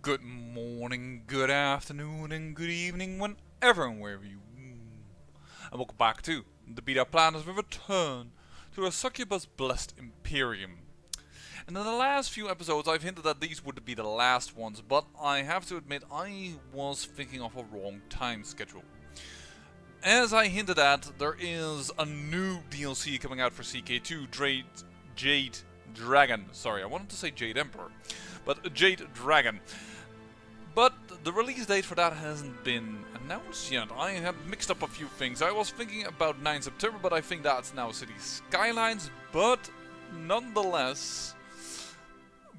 Good morning, good afternoon, and good evening, whenever and wherever you. And welcome back to the Beta Plan as we return to a Succubus Blessed Imperium. And in the last few episodes, I've hinted that these would be the last ones, but I have to admit I was thinking of a wrong time schedule. As I hinted at, there is a new DLC coming out for CK2, Jade Dragon. Sorry, I wanted to say Jade Emperor, but Jade Dragon. But the release date for that hasn't been announced yet. I have mixed up a few things. I was thinking about 9 September, but I think that's now City Skylines. But nonetheless,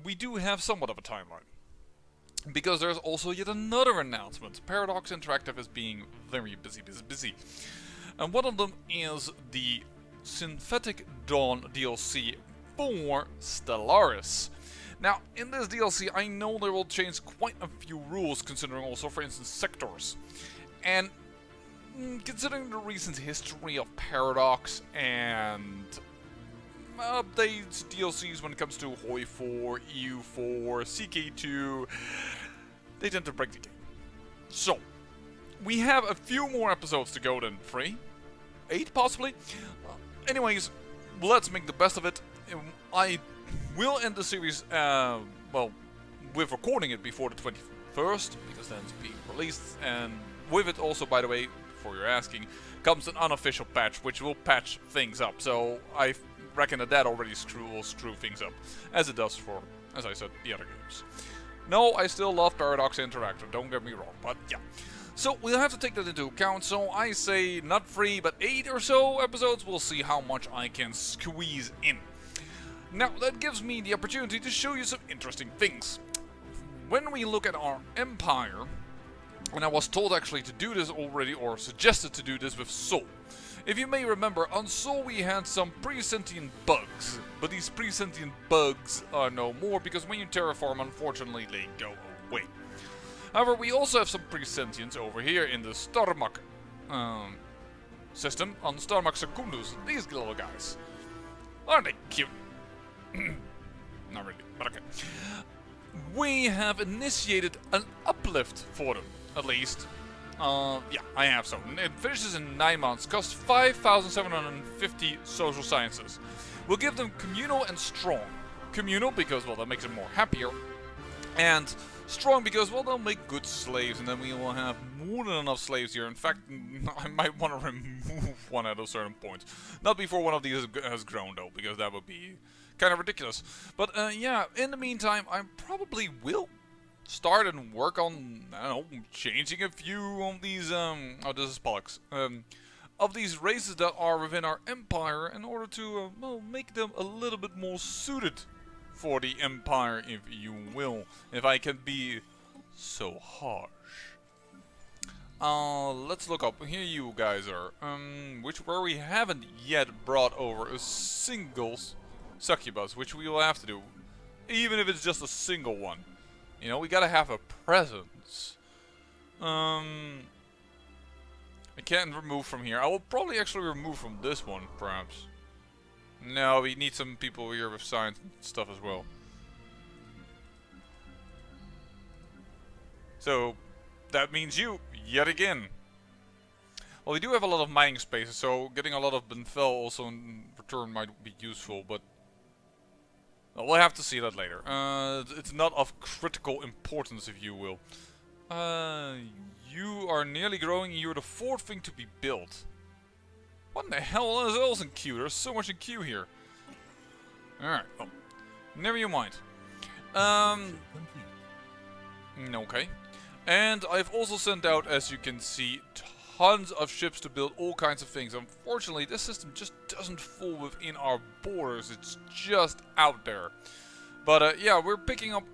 we do have somewhat of a timeline. Because there's also yet another announcement. Paradox Interactive is being very busy. And one of them is the Synthetic Dawn DLC for Stellaris. Now, in this DLC, I know they will change quite a few rules, considering also, for instance, sectors. And considering the recent history of Paradox and updates, DLCs when it comes to HOI 4, EU 4, CK2, they tend to break the game. So, we have a few more episodes to go than 3. 8 possibly? Anyways, let's make the best of it. I will end the series, with recording it before the 21st, because then it's being released, and with it also, by the way, before you're asking, comes an unofficial patch, which will patch things up, so I reckon that already will screw things up, as it does for, as I said, the other games. No, I still love Paradox Interactive, don't get me wrong, but yeah. So we'll have to take that into account, so I say not 3, but 8 or so episodes, we'll see how much I can squeeze in. Now, that gives me the opportunity to show you some interesting things. When we look at our empire, and I was told actually to do this already, or suggested to do this with Sol. If you may remember, on Sol we had some pre-sentient bugs, but these pre-sentient bugs are no more, because when you terraform, unfortunately, they go away. However, we also have some pre-sentients over here in the Starmak system, on Starmak Secundus, these little guys. Aren't they cute? Not really, but okay. We have initiated an uplift for them, at least. Yeah, I have so. It finishes in 9 months, costs 5,750 social sciences. We'll give them communal and strong. Communal because, well, that makes them more happier. And strong because, well, they'll make good slaves, and then we will have more than enough slaves here. In fact, I might want to remove one at a certain point. Not before one of these has grown, though, because that would be kind of ridiculous. But yeah, in the meantime, I probably will start and work on, I don't know, changing a few of these, oh, this is Pollux, of these races that are within our empire in order to, well, make them a little bit more suited for the empire, if you will, if I can be so harsh. Let's look up. Here you guys are, where we haven't yet brought over a single Succubus, which we will have to do, even if it's just a single one. You know, we gotta have a presence. I can't remove from here. I will probably actually remove from this one, perhaps. No, we need some people here with science and stuff as well. So, that means you, yet again. Well, we do have a lot of mining spaces, so getting a lot of Benfell also in return might be useful, but we'll have to see that later. It's not of critical importance, if you will. You are nearly growing, you're the 4th thing to be built. What in the hell is else in queue? There's so much in queue here. Alright, well, never you mind. Okay. And I've also sent out, as you can see, tons of ships to build all kinds of things. Unfortunately, this system just doesn't fall within our borders. It's just out there. But yeah, we're picking up,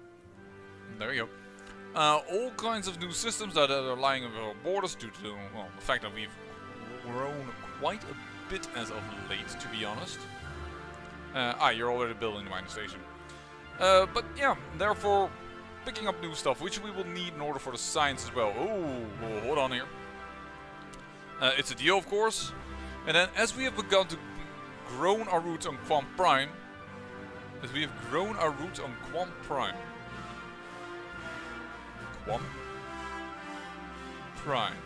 there you go, all kinds of new systems that are lying on our borders due to, well, the fact that we've grown quite a bit as of late, to be honest. You're already building the mining station. But yeah, therefore, picking up new stuff, which we will need in order for the science as well. Oh, hold on here. It's a deal, of course. And then, as we have begun to grow our roots on Quam Prime, Quam Prime.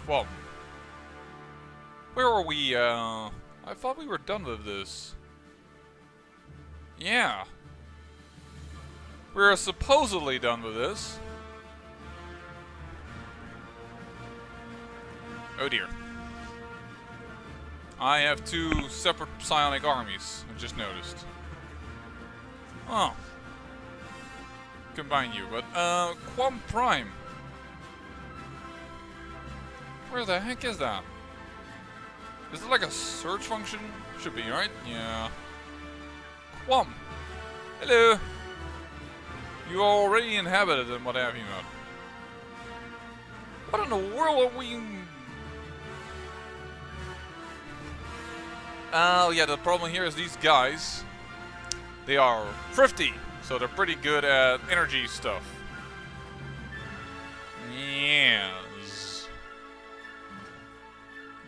Quam. Where are we? I thought we were done with this. Yeah. We're supposedly done with this. Oh dear. I have two separate psionic armies, I just noticed. Oh. Combine you, but Quam Prime. Where the heck is that? Is it like a search function? Should be, right? Yeah. Quam. Hello. You are already inhabited and what have you not. What in the world are we... Oh yeah, the problem here is these guys, they are thrifty, so they're pretty good at energy stuff. Yes.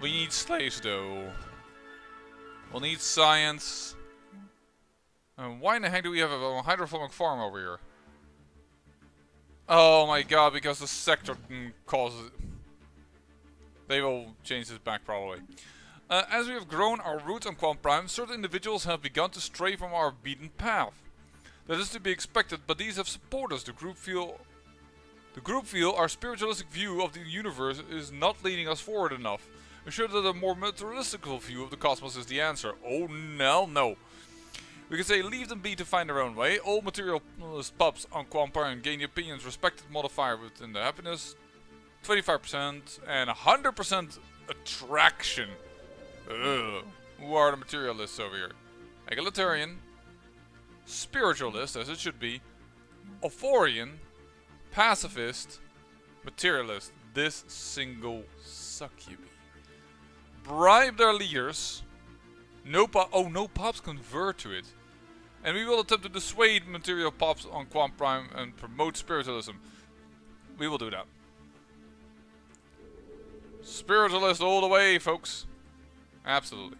We need slaves though. We'll need science. Why in the heck do we have a hydroponic farm over here? Oh my god, because the sector causes it. They will change this back probably. As we have grown our roots on Quam Prime, certain individuals have begun to stray from our beaten path. That is to be expected, but these have supported us. The group feel our spiritualistic view of the universe is not leading us forward enough. Ensure that a more materialistical view of the cosmos is the answer. Oh no. We can say leave them be to find their own way. All materialist pups on Quam Prime gain the opinions respected modifier within the happiness, 25% and 100% attraction. Ugh. Who are the materialists over here? Egalitarian, spiritualist, as it should be, Euphorian, pacifist, materialist. This single Succubi. Bribe their leaders. No pops convert to it. And we will attempt to dissuade material pops on Quam Prime and promote spiritualism. We will do that. Spiritualist all the way, folks. Absolutely.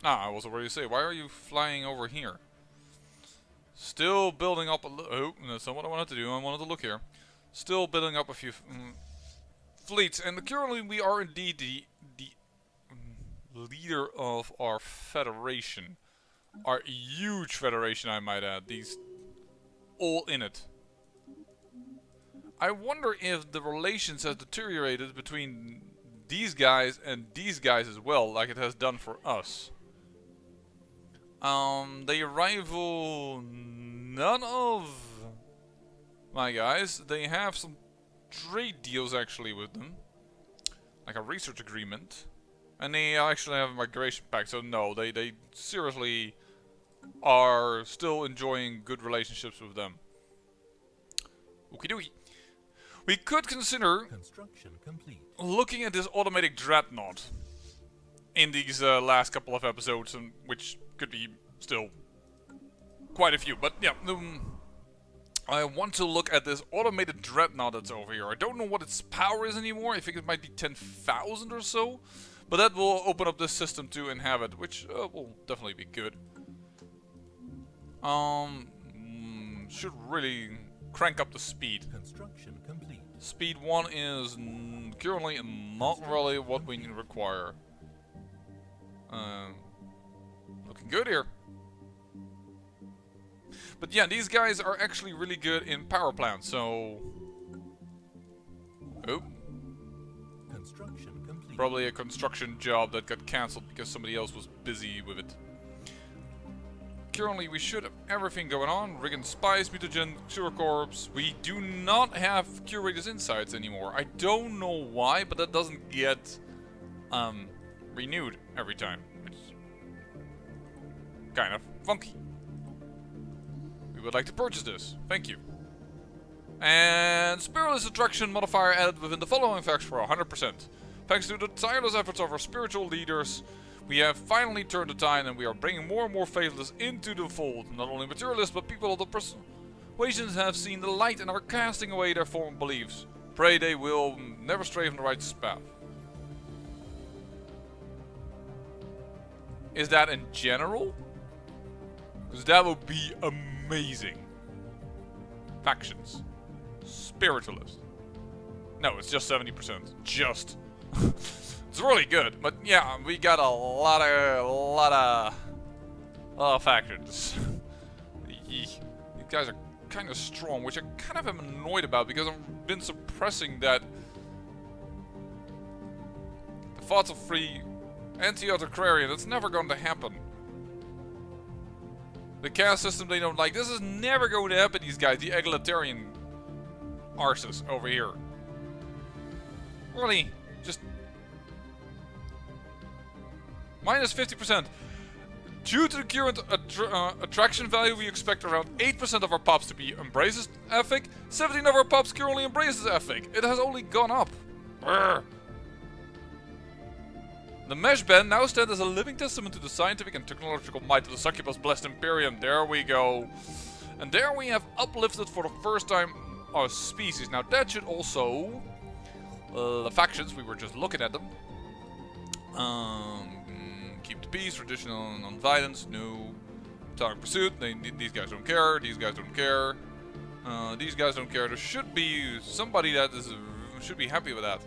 I was already say, why are you flying over here? Still building up a oh, that's not what I wanted to do. I wanted to look here. Still building up a few fleets, and currently we are indeed the leader of our federation. Our huge federation, I might add. These all in it. I wonder if the relations has deteriorated between these guys and these guys as well, like it has done for us. They rival none of my guys. They have some trade deals actually with them, like a research agreement, and they actually have a migration pact. So no, they seriously are still enjoying good relationships with them. Okie dokie. We could consider construction complete. Looking at this automatic dreadnought in these last couple of episodes, which could be still quite a few. But yeah, I want to look at this automated dreadnought that's over here. I don't know what its power is anymore. I think it might be 10,000 or so. But that will open up this system to inhabit, which will definitely be good. Should really crank up the speed. Construction complete. Speed 1 is currently not really what we require. Looking good here. But yeah, these guys are actually really good in power plants, so... Oh. Construction complete. Probably a construction job that got cancelled because somebody else was busy with it. Currently, we should have everything going on. Riggin Spies, Mutagen, Corps. We do not have Curator's Insights anymore. I don't know why, but that doesn't get renewed every time. It's kind of funky. We would like to purchase this. Thank you. And Spiritualist Attraction modifier added within the following facts for 100%. Thanks to the tireless efforts of our spiritual leaders, we have finally turned the tide and we are bringing more and more faithless into the fold. Not only materialists, but people of the persuasions have seen the light and are casting away their former beliefs. Pray they will never stray from the righteous path. Is that in general? Because that would be amazing. Factions. Spiritualist. No, it's just 70%. Just. It's really good, but yeah, we got a lot of factions. These guys are kind of strong, which I kind of am annoyed about because I've been suppressing that. The thoughts of free anti-autocrarian. That's never going to happen. The caste system they don't like. This is never going to happen. These guys, the egalitarian arses over here. Really, just. Minus 50%. Due to the current attraction value, we expect around 8% of our pops to be embraces ethic. 17 of our pops currently embraces ethic. It has only gone up. Brr. The mesh band now stands as a living testament to the scientific and technological might of the Succubus Blessed Imperium. There we go. And there we have uplifted for the first time our species. Now that should also... the factions, we were just looking at them. Keep the peace, traditional non-violence, no target pursuit. These guys don't care, these guys don't care. These guys don't care. There should be somebody that should be happy with that.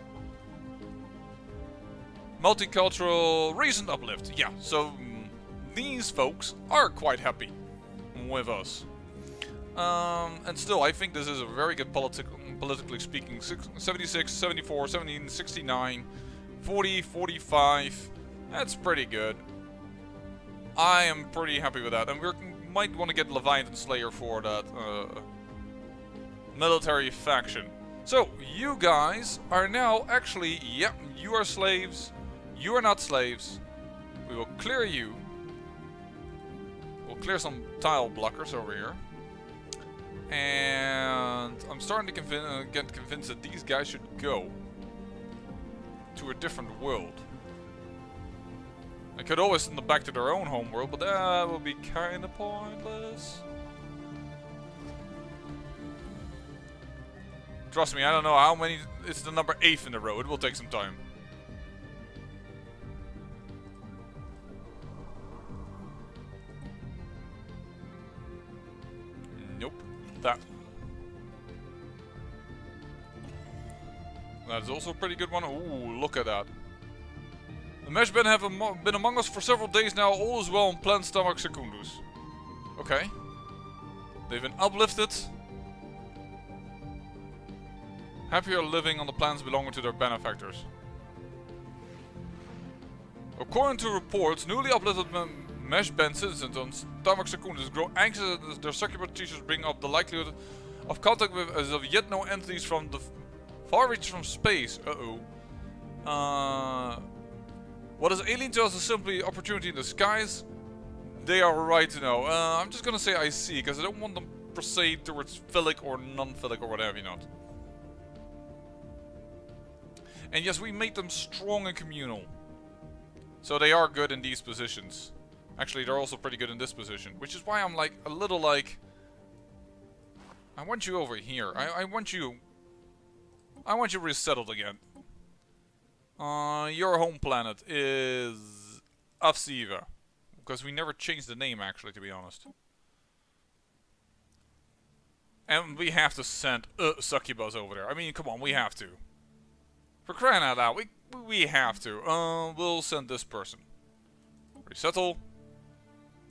Multicultural recent uplift. Yeah, so these folks are quite happy with us. And still, I think this is a very good politically speaking. 76, 74, 17, 69, 40, 45. That's pretty good. I am pretty happy with that. And we might want to get Leviathan Slayer for that military faction. So, you guys are now actually, yep, you are slaves. You are not slaves. We will clear you. We'll clear some tile blockers over here. And I'm starting to get convinced that these guys should go to a different world. I could always send them back to their own home world, but that would be kind of pointless. Trust me, I don't know how many. It's the number 8 in the row. It will take some time. Nope. That is also a pretty good one. Ooh, look at that. The mesh men have been among us for several days now. All is well on Plan Stomach Secundus. Okay. They've been uplifted. Happier living on the plans belonging to their benefactors. According to reports, newly uplifted mesh band citizens on Stomach Secundus grow anxious as their succubus teachers bring up the likelihood of contact with as of yet no entities from the far reaches from space. What is alien to us is simply opportunity in the skies. They are right to know. I'm just gonna say I see, because I don't want them per se towards philic or non-philic or whatever, you know. And yes, we made them strong and communal. So they are good in these positions. Actually, they're also pretty good in this position. Which is why I'm like, a little like... I want you over here. I want you resettled again. Your home planet is Afsiva. Because we never changed the name, actually, to be honest. And we have to send Succubus over there. I mean, come on, we have to. For crying out loud, we have to. We'll send this person. Resettle.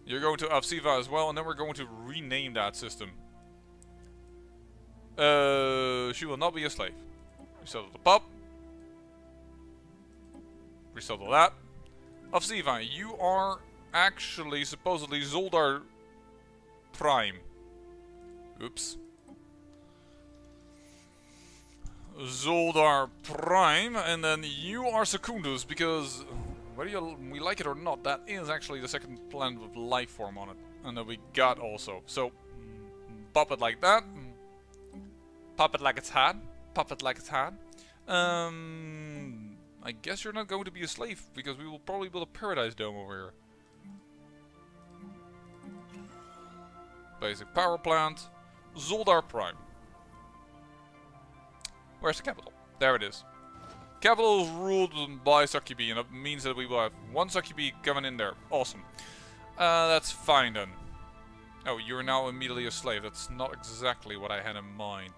You're going to Afsiva as well, and then we're going to rename that system. She will not be a slave. Resettle the pup. Resettle that. Afsiva, you are actually supposedly Zoldar Prime. Oops. Zoldar Prime, and then you are Secundus, because whether we like it or not, that is actually the second planet with life form on it, and that we got also. So, pop it like that, pop it like it's had, pop it like it's had. I guess you're not going to be a slave, because we will probably build a paradise dome over here. Basic power plant, Zoldar Prime. Where's the capital? There it is. Capital is ruled by Succubi, and that means that we will have one Succubi coming in there. Awesome. That's fine then. Oh, you're now immediately a slave. That's not exactly what I had in mind.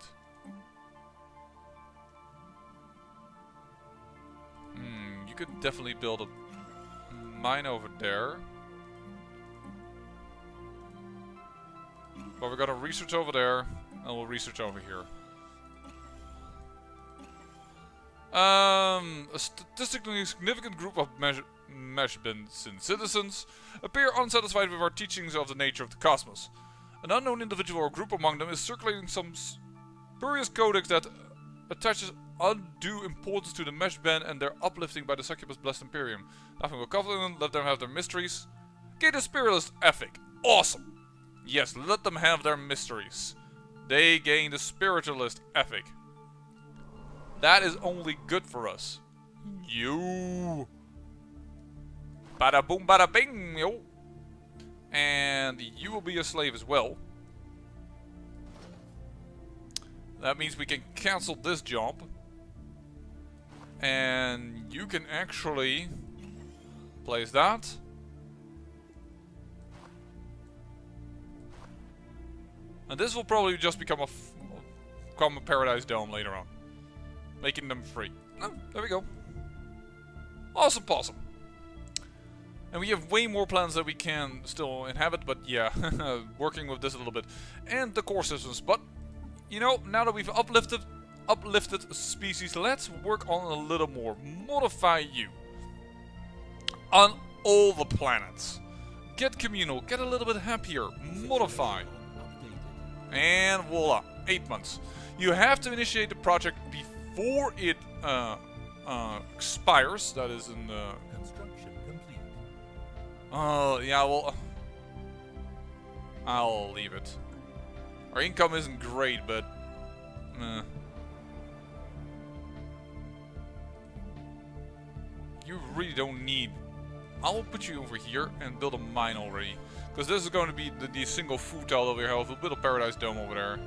You could definitely build a mine over there. But we're gonna research over there, and we'll research over here. A statistically significant group of Meshbin citizens appear unsatisfied with our teachings of the nature of the cosmos. An unknown individual or group among them is circulating some spurious codex that attaches undue importance to the Meshben and their uplifting by the Succubus Blessed Imperium. Nothing will cover them, let them have their mysteries. Gain a spiritualist ethic. Awesome! Yes, let them have their mysteries. They gain the spiritualist ethic. That is only good for us. You. Bada boom, bada bing, yo. And you will be a slave as well. That means we can cancel this job. And you can actually place that. And this will probably just become a paradise dome later on. Making them free. Oh, there we go. Awesome possum. And we have way more planets that we can still inhabit, but yeah, working with this a little bit. And the core systems, but you know, now that we've uplifted a species, let's work on a little more. Modify you. On all the planets. Get communal, get a little bit happier, modify. And voila, 8 months. You have to initiate the project before it expires. That is in Construction complete. Oh, yeah, well, I'll leave it. Our income isn't great, but you really don't need. I'll put you over here and build a mine already. Because this is going to be the single food tile over here with a little paradise dome over there.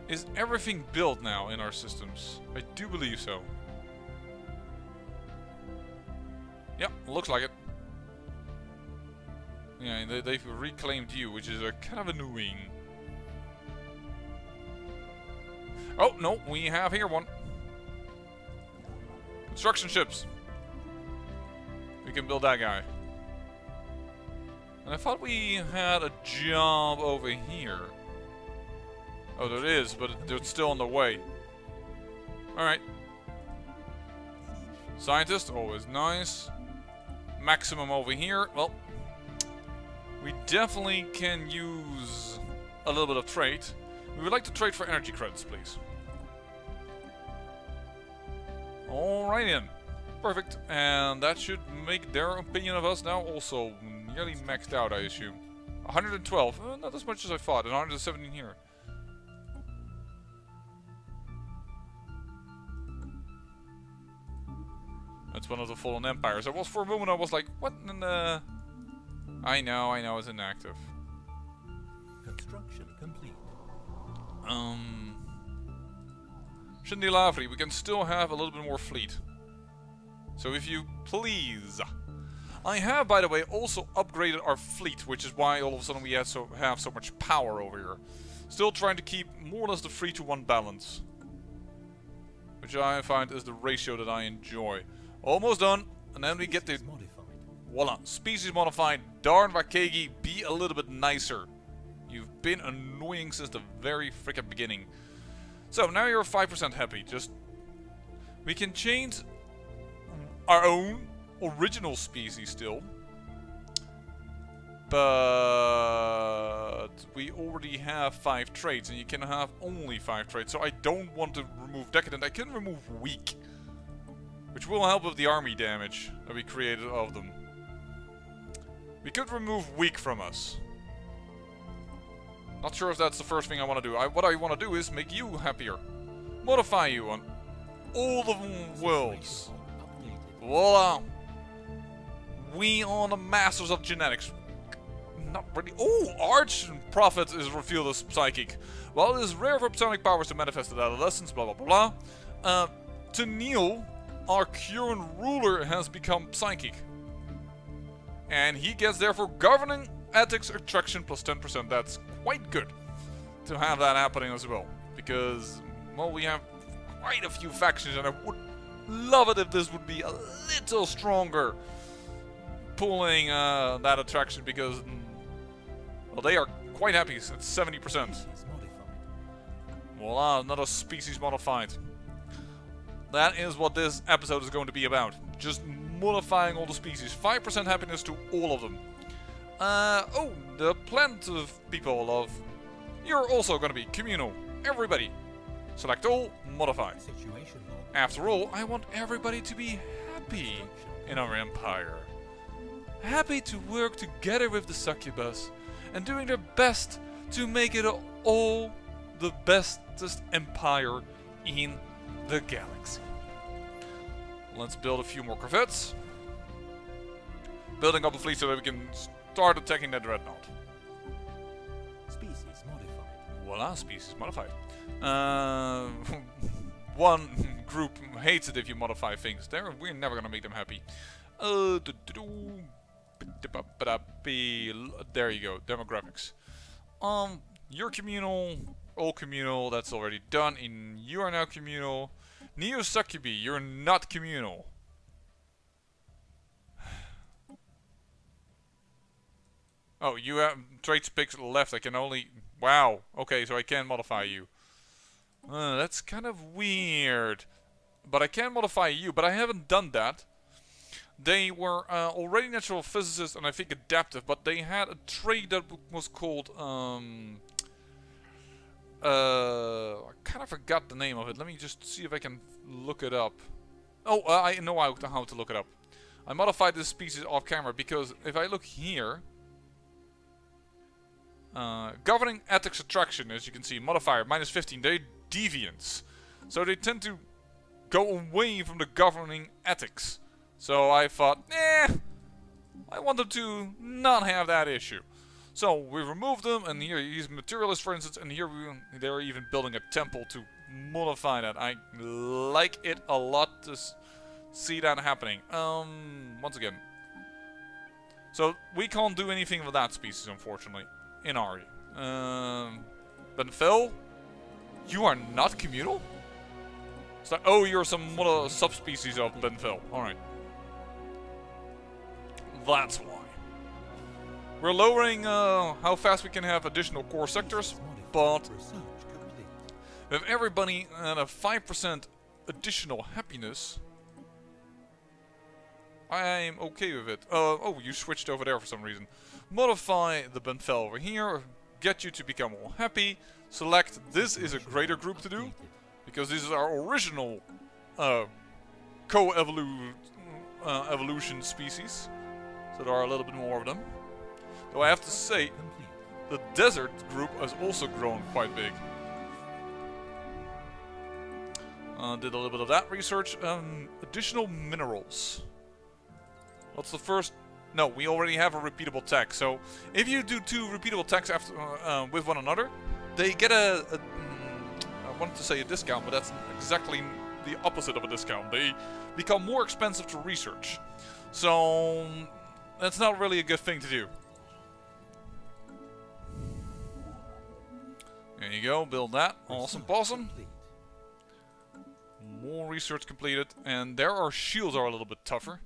Is everything built now in our systems? I do believe so. Yep, looks like it. Yeah, and they've reclaimed you, which is kind of annoying. Oh, no, we have here one. Construction ships. We can build that guy. And I thought we had a job over here. Oh, there is, but it's still on the way. Alright. Scientist, always nice. Maximum over here. Well, we definitely can use a little bit of trade. We would like to trade for energy credits, please. Alright then. Perfect. And that should make their opinion of us now also nearly maxed out, I assume. 112. Not as much as I thought. And 117 here. That's one of the fallen empires. I was for a moment I was like, what in the... I know, it's inactive. Construction complete. Shindilavri, we can still have a little bit more fleet. So if you please. I have, by the way, also upgraded our fleet, which is why all of a sudden we have so much power over here. Still trying to keep more or less the 3-to-1 balance. Which I find is the ratio that I enjoy. Almost done, and then we get the... Voila, species modified. Darn Vakegi, be a little bit nicer. You've been annoying since the very frickin' beginning. So, now you're 5% happy. Just... We can change our own original species still. But... we already have 5 traits, and you can have only 5 traits. So I don't want to remove Decadent. I can remove Weak. Which will help with the army damage that we created of them. We could remove Weak from us. Not sure if that's the first thing I want to do. What I want to do is make you happier. Modify you on all the worlds. Voila! We are the masters of genetics. Not really. Oh, Arch Prophet is revealed as psychic. While it is rare for psionic powers to manifest at adolescence, blah blah blah. To Neil, our current ruler has become psychic. And he gets therefore governing ethics attraction plus 10%. That's quite good to have that happening as well. Because, well, we have quite a few factions and I would love it if this would be a little stronger pulling that attraction because, well, they are quite happy. It's 70%. Species modified. Voila, another species modified. That is what this episode is going to be about. Just modifying all the species. 5% happiness to all of them. Oh, the plant of people of... You're also going to be communal. Everybody. Select all, modify. Situation log. After all, I want everybody to be happy in our empire. Happy to work together with the succubus and doing their best to make it all the bestest empire in the galaxy. Let's build a few more corvettes. Building up a fleet so that we can start attacking that dreadnought. Species modified. Voila, species modified. One group hates it if you modify things. We're never gonna make them happy. There you go, demographics. You're communal, all communal, that's already done. And you are now communal. Neo Succubi, you're not communal. Oh, you have traits picks left. I can only... Wow. Okay, so I can modify you. That's kind of weird. But I can modify you, but I haven't done that. They were already natural physicists and I think adaptive, but they had a trait that was called... I kind of forgot the name of it. Let me just see if I can look it up. Oh, I know how to look it up. I modified this species off camera because if I look here... governing ethics attraction, as you can see, modifier -15, they're deviants. So they tend to go away from the governing ethics. So I thought, I want them to not have that issue. So we removed them, and here he's materialist, for instance, and here they're even building a temple to modify that. I like it a lot to see that happening. Once again. So we can't do anything with that species, unfortunately. In Ari. Benfell, you are not communal? So, oh, you're some subspecies of Benfell. Alright. That's why. We're lowering how fast we can have additional core sectors, but with everybody at a 5% additional happiness, I'm okay with it. Oh, you switched over there for some reason. Modify the Benfell over here, get you to become all happy, select this is a greater group to do, because this is our original evolution species, so there are a little bit more of them. Though I have to say, the desert group has also grown quite big. Did a little bit of that research. Additional minerals. What's the first? No, we already have a repeatable tech. So if you do 2 repeatable techs after with one another, they get I wanted to say a discount, but that's exactly the opposite of a discount. They become more expensive to research. So that's not really a good thing to do. There you go, build that. Awesome possum. More research completed, and there our shields are a little bit tougher.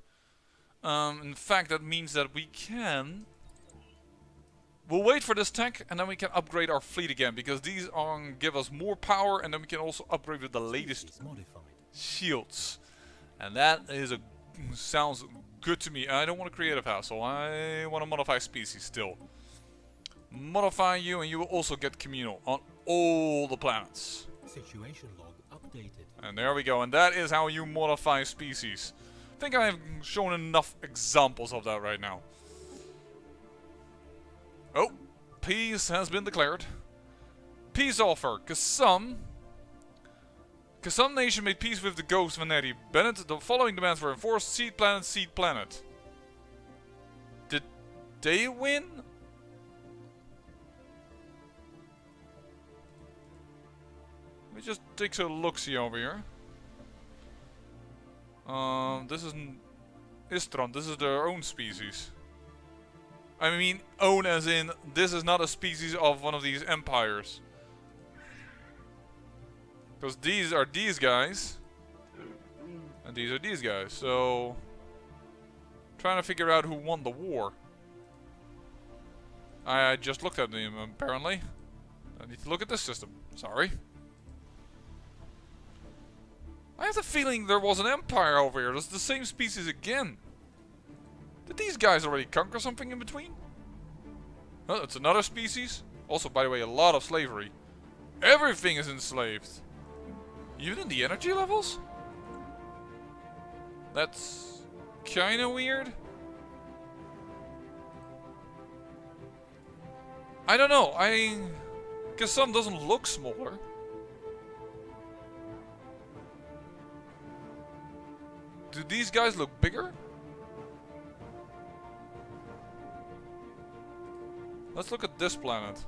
In fact, that means that we can... We'll wait for this tech, and then we can upgrade our fleet again, because these give us more power, and then we can also upgrade with the latest shields. And that is sounds good to me. I don't want to create a vassal. I want to modify species still. Modify you, and you will also get communal on all the planets. Situation log updated. And there we go, and that is how you modify species. I think I've shown enough examples of that right now. Oh, peace has been declared. Peace offer. Kasam nation made peace with the ghost Vaneri. Bennett, the following demands were enforced. Seed planet, seed planet. Did they win? Let me just take a look-see over here. This is Istron. This is their own species. I mean, own as in, this is not a species of one of these empires. Because these are these guys. And these are these guys. So, trying to figure out who won the war. I just looked at them, apparently. I need to look at this system. Sorry. I have the feeling there was an empire over here. That's the same species again. Did these guys already conquer something in between? Oh, it's another species. Also, by the way, a lot of slavery. Everything is enslaved. Even in the energy levels? That's kinda weird. I don't know. Guess some doesn't look smaller. Do these guys look bigger? Let's look at this planet.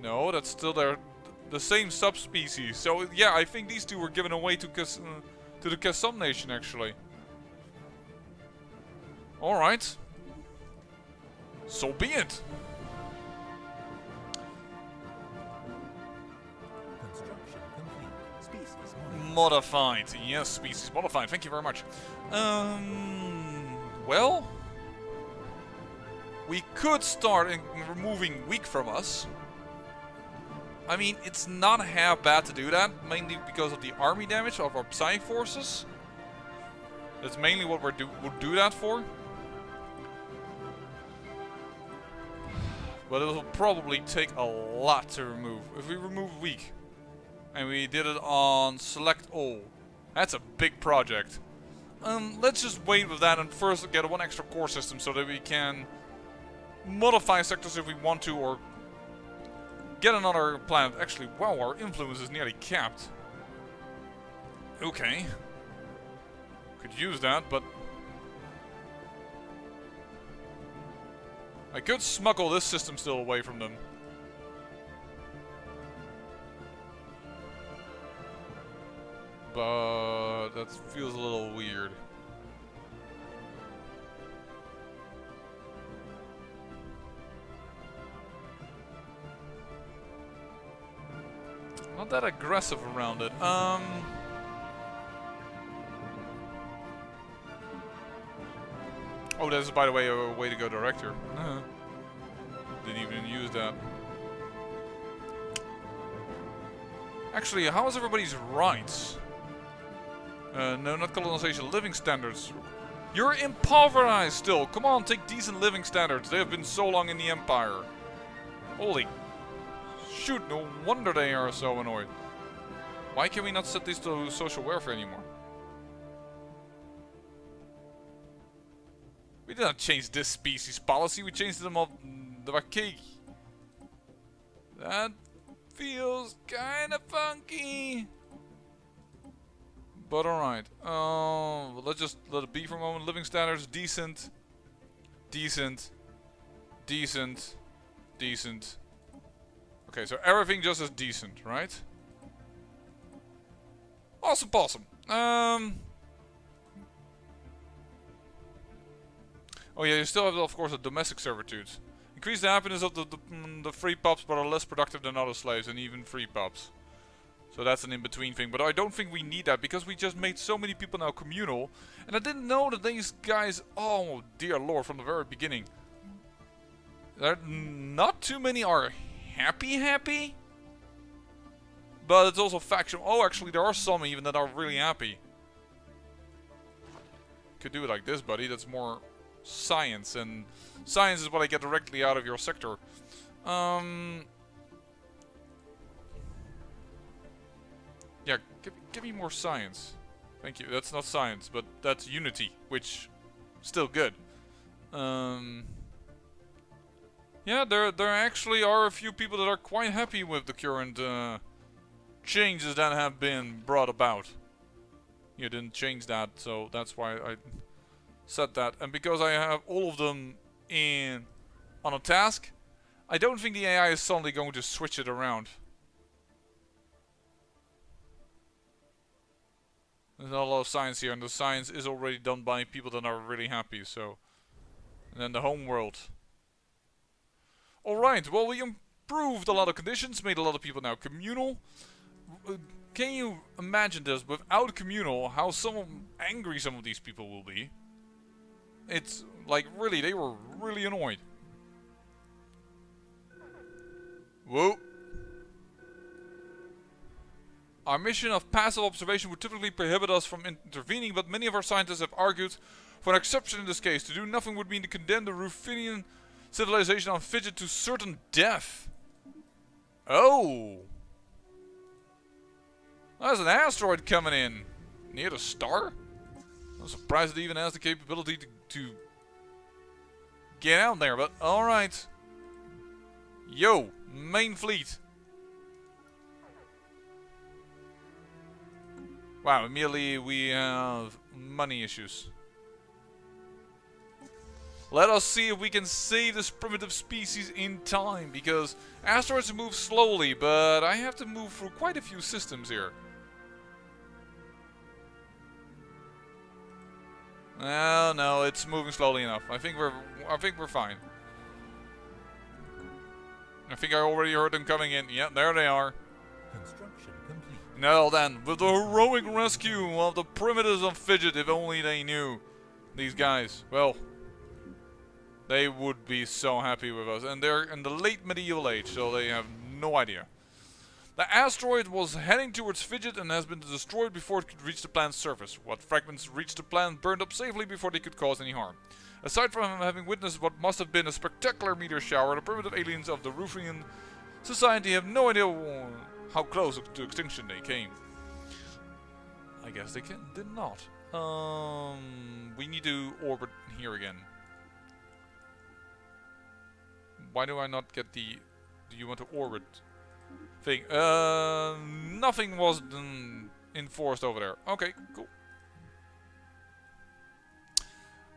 No, that's still the same subspecies. So yeah, I think these two were given away to the Kassam nation actually. All right. So be it. Construction complete. Species modified. Modified. Yes, species modified. Thank you very much. Well, we could start removing weak from us. I mean, it's not half bad to do that, mainly because of the army damage of our Psy forces. That's mainly what we'll do that for. But it'll probably take a lot to remove. If we remove weak, and we did it on select all, that's a big project. Let's just wait with that and first get one extra core system so that we can modify sectors if we want to, or get another planet. Actually, wow, our influence is nearly capped. Okay. Could use that, but I could smuggle this system still away from them. But that feels a little weird. Not that aggressive around it. Oh, there's, by the way, a way to go direct here. Didn't even use that. Actually, how is everybody's rights? No, not colonization. Living standards. You're impoverished still. Come on, take decent living standards. They have been so long in the Empire. Holy shoot, no wonder they are so annoyed. Why can we not set these to social welfare anymore? We did not change this species policy, we changed them of the Vakegi. That feels kinda funky. But alright. Let's just let it be for a moment. Living standards, decent. Decent. Decent. Decent. Okay, so everything just is decent, right? Awesome possum. Oh yeah, you still have, of course, the domestic servitudes. Increase the happiness of the free pups, but are less productive than other slaves, and even free pups. So that's an in-between thing. But I don't think we need that, because we just made so many people now communal. And I didn't know that these guys... Oh, dear lord, from the very beginning. Not too many are happy. But it's also faction. Oh, actually, there are some even that are really happy. Could do it like this, buddy. That's more science. And science is what I get directly out of your sector. Yeah, give me more science. Thank you. That's not science, but that's unity, which still good. Yeah, there actually are a few people that are quite happy with the current changes that have been brought about. You didn't change that, so that's why I said that. And because I have all of them on a task, I don't think the AI is suddenly going to switch it around. There's not a lot of science here, and the science is already done by people that are really happy, so And then the home world. Alright, well, we improved a lot of conditions, made a lot of people now communal. Can you imagine this without communal, how angry some of these people will be? It's like, really, they were really annoyed. Whoa. Our mission of passive observation would typically prohibit us from intervening, but many of our scientists have argued for an exception in this case. To do nothing would mean to condemn the Rufinian civilization on Fidget to certain death. Oh! There's an asteroid coming in. Near the star? I'm surprised it even has the capability to get out there, but alright. Yo, main fleet. Wow, immediately we have money issues. Let us see if we can save this primitive species in time, because asteroids move slowly, but I have to move through quite a few systems here. Well, no, it's moving slowly enough. I think we're fine. I think I already heard them coming in. Yeah, there they are. Construction complete. Now then, with the heroic rescue of the primitives of Fidget, if only they knew. These guys, well, they would be so happy with us. And they're in the late medieval age, so they have no idea. The asteroid was heading towards Fidget and has been destroyed before it could reach the planet's surface. What fragments reached the planet burned up safely before they could cause any harm. Aside from having witnessed what must have been a spectacular meteor shower, the primitive aliens of the Rufinian society have no idea how close to extinction they came. I guess they did not. We need to orbit here again. Why do I not get the... Do you want to orbit thing? Nothing was enforced over there. Okay, cool.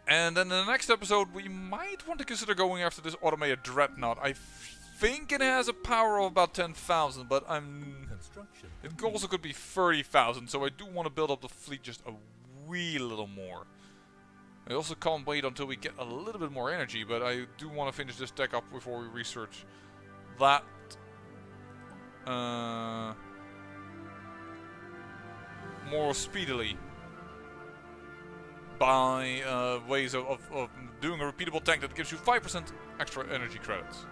And then in the next episode, we might want to consider going after this automated dreadnought. I think it has a power of about 10,000, but it also could be 30,000, so I do want to build up the fleet just a wee little more. I also can't wait until we get a little bit more energy, but I do want to finish this tech up before we research that. More speedily. By ways of doing a repeatable tank that gives you 5% extra energy credits.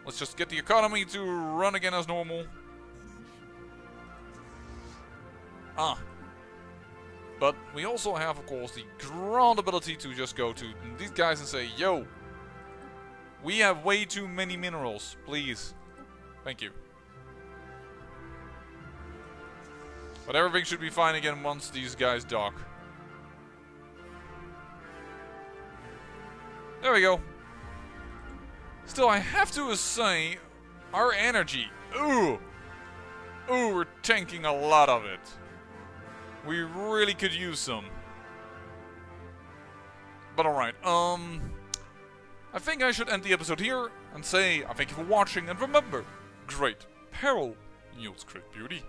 Let's just get the economy to run again as normal. But we also have, of course, the grand ability to just go to these guys and say, yo, we have way too many minerals, please. Thank you. But everything should be fine again once these guys dock. There we go. Still, I have to say, our energy. Ooh, we're tanking a lot of it. We really could use some. But alright, I think I should end the episode here and say I thank you for watching, and remember, great peril yields great beauty.